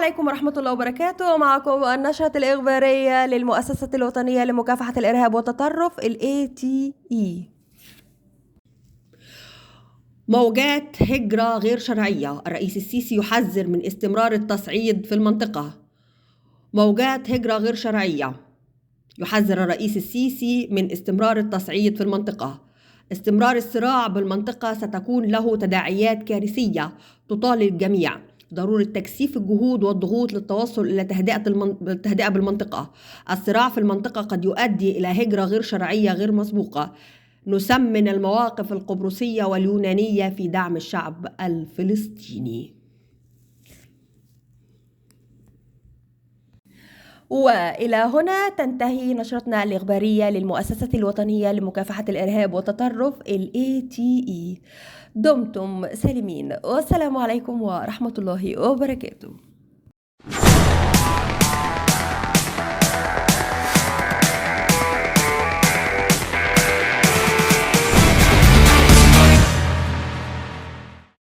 عليكم ورحمة الله وبركاته. معكم النشرة الإخبارية للمؤسسة الوطنية لمكافحة الإرهاب والتطرف ATE. موجات هجرة غير شرعية، الرئيس السيسي يحذر من استمرار التصعيد في المنطقة. موجات هجرة غير شرعية، يحذر الرئيس السيسي من استمرار التصعيد في المنطقة. استمرار الصراع بالمنطقة ستكون له تداعيات كارثية تطال الجميع. ضرورة تكثيف الجهود والضغوط للتوصل إلى التهدئة بالمنطقة. الصراع في المنطقة قد يؤدي إلى هجرة غير شرعية غير مسبوقة. نسمن المواقف القبرصية واليونانية في دعم الشعب الفلسطيني. وإلى هنا تنتهي نشرتنا الإخبارية للمؤسسة الوطنية لمكافحة الإرهاب والتطرف ATE. دمتم سالمين، والسلام عليكم ورحمة الله وبركاته.